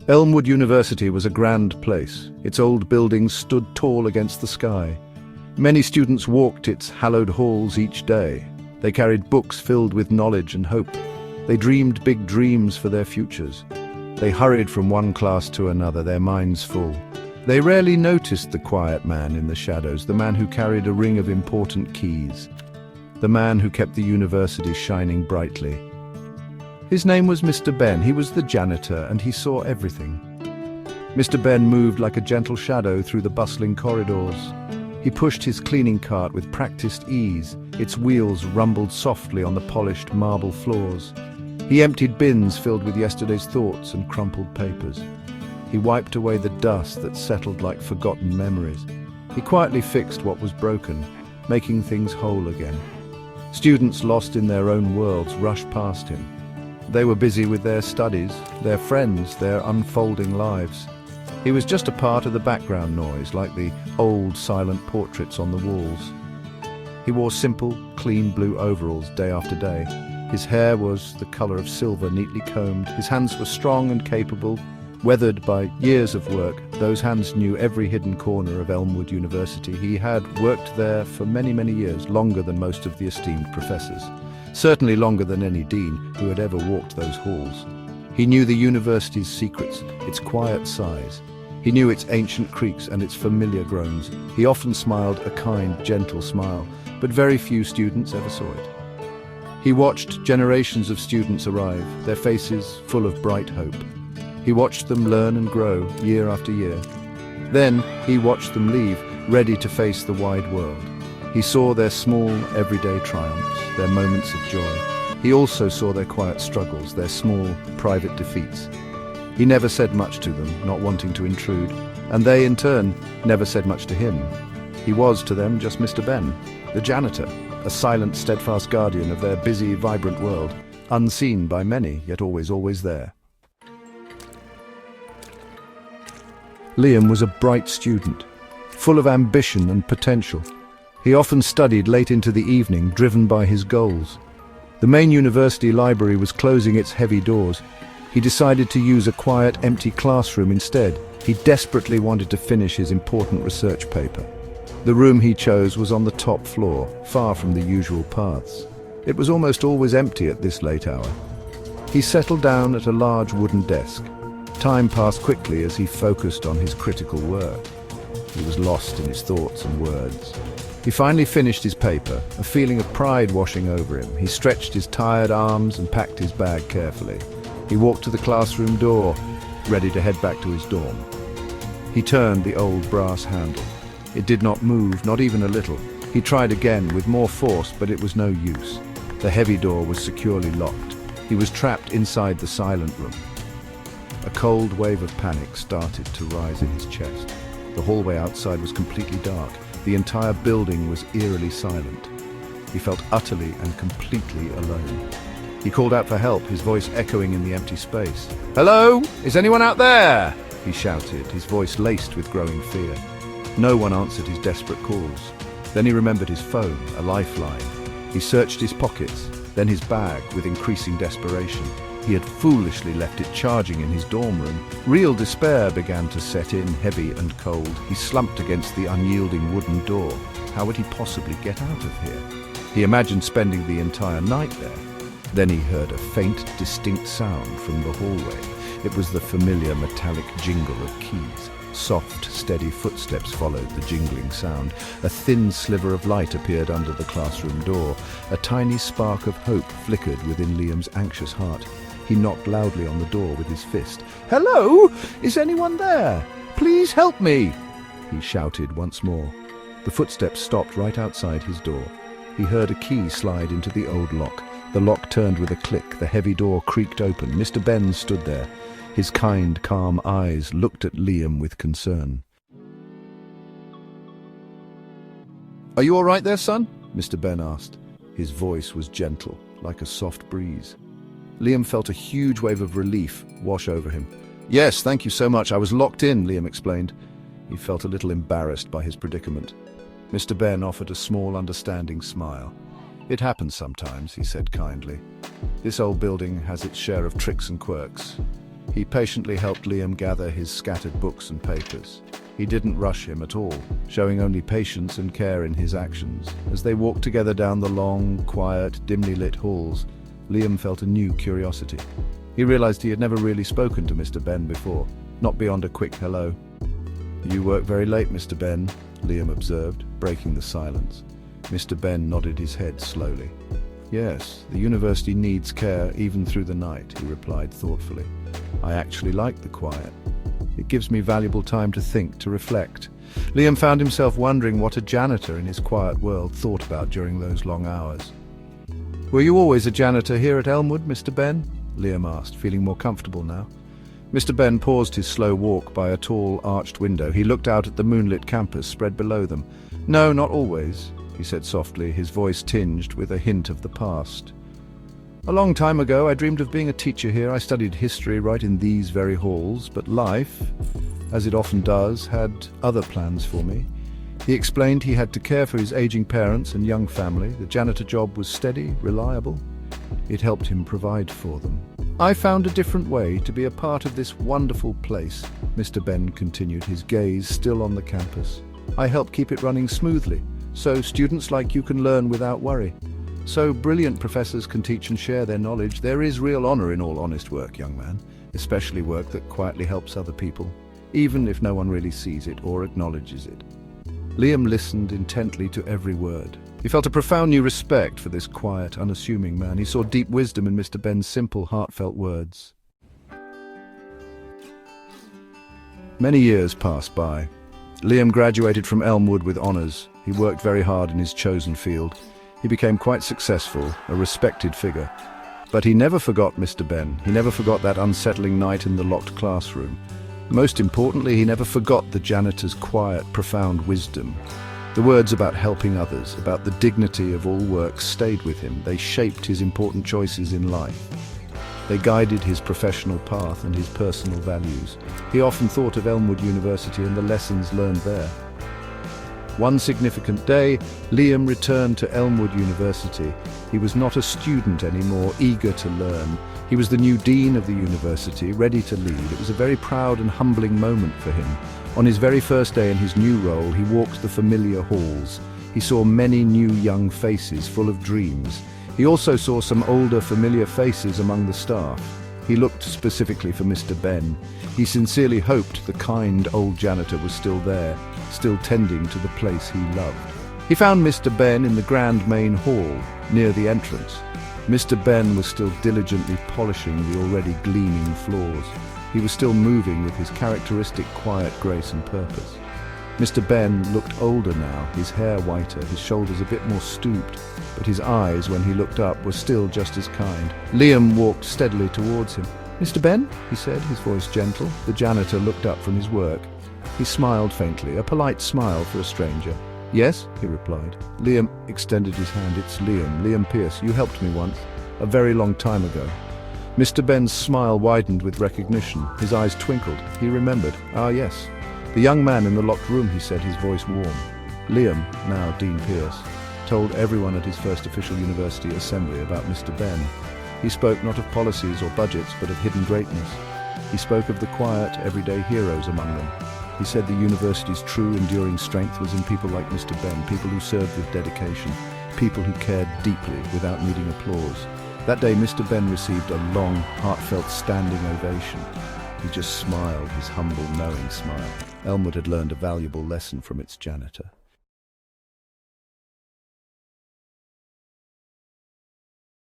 Elmwood University was a grand place. Its old buildings stood tall against the sky. Many students walked its hallowed halls each day. They carried books filled with knowledge and hope. They dreamed big dreams for their futures. They hurried from one class to another, their minds full. They rarely noticed the quiet man in the shadows, the man who carried a ring of important keys, the man who kept the university shining brightly. His name was Mr. Ben. He was the janitor, and he saw everything. Mr. Ben moved like a gentle shadow through the bustling corridors. He pushed his cleaning cart with practiced ease. Its wheels rumbled softly on the polished marble floors. He emptied bins filled with yesterday's thoughts and crumpled papers. He wiped away the dust that settled like forgotten memories. He quietly fixed what was broken, making things whole again. Students lost in their own worlds rushed past him. They were busy with their studies, their friends, their unfolding lives. He was just a part of the background noise, like the old silent portraits on the walls. He wore simple, clean blue overalls day after day. His hair was the color of silver, neatly combed. His hands were strong and capable, weathered by years of work. Those hands knew every hidden corner of Elmwood University. He had worked there for many, many years, longer than most of the esteemed professors. Certainly longer than any dean who had ever walked those halls. He knew the university's secrets, its quiet sighs. He knew its ancient creaks and its familiar groans. He often smiled a kind, gentle smile, but very few students ever saw it. He watched generations of students arrive, their faces full of bright hope. He watched them learn and grow year after year. Then he watched them leave, ready to face the wide world. He saw their small, everyday triumphs, their moments of joy. He also saw their quiet struggles, their small, private defeats. He never said much to them, not wanting to intrude, and they, in turn, never said much to him. He was, to them, just Mr. Ben, the janitor, a silent, steadfast guardian of their busy, vibrant world, unseen by many, yet always there. Liam was a bright student, full of ambition and potential. He often studied late into the evening, driven by his goals. The main university library was closing its heavy doors. He decided to use a quiet, empty classroom instead. He desperately wanted to finish his important research paper. The room he chose was on the top floor, far from the usual paths. It was almost always empty at this late hour. He settled down at a large wooden desk. Time passed quickly as he focused on his critical work. He was lost in his thoughts and words. He finally finished his paper, a feeling of pride washing over him. He stretched his tired arms and packed his bag carefully. He walked to the classroom door, ready to head back to his dorm. He turned the old brass handle. It did not move, not even a little. He tried again with more force, but it was no use. The heavy door was securely locked. He was trapped inside the silent room. A cold wave of panic started to rise in his chest. The hallway outside was completely dark. The entire building was eerily silent. He felt utterly and completely alone. He called out for help, his voice echoing in the empty space. "Hello? Is anyone out there?" he shouted, his voice laced with growing fear. No one answered his desperate calls. Then he remembered his phone, a lifeline. He searched his pockets, then his bag with increasing desperation. He had foolishly left it charging in his dorm room. Real despair began to set in, heavy and cold. He slumped against the unyielding wooden door. How would he possibly get out of here? He imagined spending the entire night there. Then he heard a faint, distinct sound from the hallway. It was the familiar metallic jingle of keys. Soft, steady footsteps followed the jingling sound. A thin sliver of light appeared under the classroom door. A tiny spark of hope flickered within Liam's anxious heart. He knocked loudly on the door with his fist. "Hello? Is anyone there? Please help me!" he shouted once more. The footsteps stopped right outside his door. He heard a key slide into the old lock. The lock turned with a click. The heavy door creaked open. Mr. Ben stood there. His kind, calm eyes looked at Liam with concern. "Are you all right there, son?" Mr. Ben asked. His voice was gentle, like a soft breeze. Liam felt a huge wave of relief wash over him. "Yes, thank you so much. I was locked in," Liam explained. He felt a little embarrassed by his predicament. Mr. Ben offered a small, understanding smile. "It happens sometimes," he said kindly. "This old building has its share of tricks and quirks." He patiently helped Liam gather his scattered books and papers. He didn't rush him at all, showing only patience and care in his actions. As they walked together down the long, quiet, dimly lit halls, Liam felt a new curiosity. He realized he had never really spoken to Mr. Ben before, not beyond a quick hello. "You work very late, Mr. Ben," Liam observed, breaking the silence. Mr. Ben nodded his head slowly. "Yes, the university needs care even through the night," he replied thoughtfully. "I actually like the quiet. It gives me valuable time to think, to reflect." Liam found himself wondering what a janitor in his quiet world thought about during those long hours. "Were you always a janitor here at Elmwood, Mr. Ben?" Liam asked, feeling more comfortable now. Mr. Ben paused his slow walk by a tall, arched window. He looked out at the moonlit campus spread below them. "No, not always," he said softly, his voice tinged with a hint of the past. "A long time ago, I dreamed of being a teacher here. I studied history right in these very halls, but life, as it often does, had other plans for me." He explained he had to care for his aging parents and young family. The janitor job was steady, reliable. It helped him provide for them. "I found a different way to be a part of this wonderful place," Mr. Ben continued, his gaze still on the campus. "I help keep it running smoothly, so students like you can learn without worry. So brilliant professors can teach and share their knowledge. There is real honor in all honest work, young man, especially work that quietly helps other people, even if no one really sees it or acknowledges it." Liam listened intently to every word. He felt a profound new respect for this quiet, unassuming man. He saw deep wisdom in Mr. Ben's simple, heartfelt words. Many years passed by. Liam graduated from Elmwood with honors. He worked very hard in his chosen field. He became quite successful, a respected figure. But he never forgot Mr. Ben. He never forgot that unsettling night in the locked classroom. Most importantly, he never forgot the janitor's quiet, profound wisdom. The words about helping others, about the dignity of all work stayed with him. They shaped his important choices in life. They guided his professional path and his personal values. He often thought of Elmwood University and the lessons learned there. One significant day, Liam returned to Elmwood University. He was not a student anymore, eager to learn. He was the new dean of the university, ready to lead. It was a very proud and humbling moment for him. On his very first day in his new role, he walked the familiar halls. He saw many new young faces full of dreams. He also saw some older, familiar faces among the staff. He looked specifically for Mr. Ben. He sincerely hoped the kind old janitor was still there, still tending to the place he loved. He found Mr. Ben in the grand main hall, near the entrance. Mr. Ben was still diligently polishing the already gleaming floors. He was still moving with his characteristic quiet grace and purpose. Mr. Ben looked older now, his hair whiter, his shoulders a bit more stooped, but his eyes, when he looked up, were still just as kind. Liam walked steadily towards him. "Mr. Ben?" he said, his voice gentle. The janitor looked up from his work. He smiled faintly, a polite smile for a stranger. "Yes," he replied. Liam extended his hand. "It's Liam Pierce. You helped me once, a very long time ago." Mr. Ben's smile widened with recognition. His eyes twinkled. He remembered. "Ah, yes. The young man in the locked room," he said, his voice warm. Liam, now Dean Pierce, told everyone at his first official university assembly about Mr. Ben. He spoke not of policies or budgets, but of hidden greatness. He spoke of the quiet, everyday heroes among them. He said the university's true, enduring strength was in people like Mr. Ben, people who served with dedication, people who cared deeply without needing applause. That day, Mr. Ben received a long, heartfelt standing ovation. He just smiled, his humble, knowing smile. Elmwood had learned a valuable lesson from its janitor.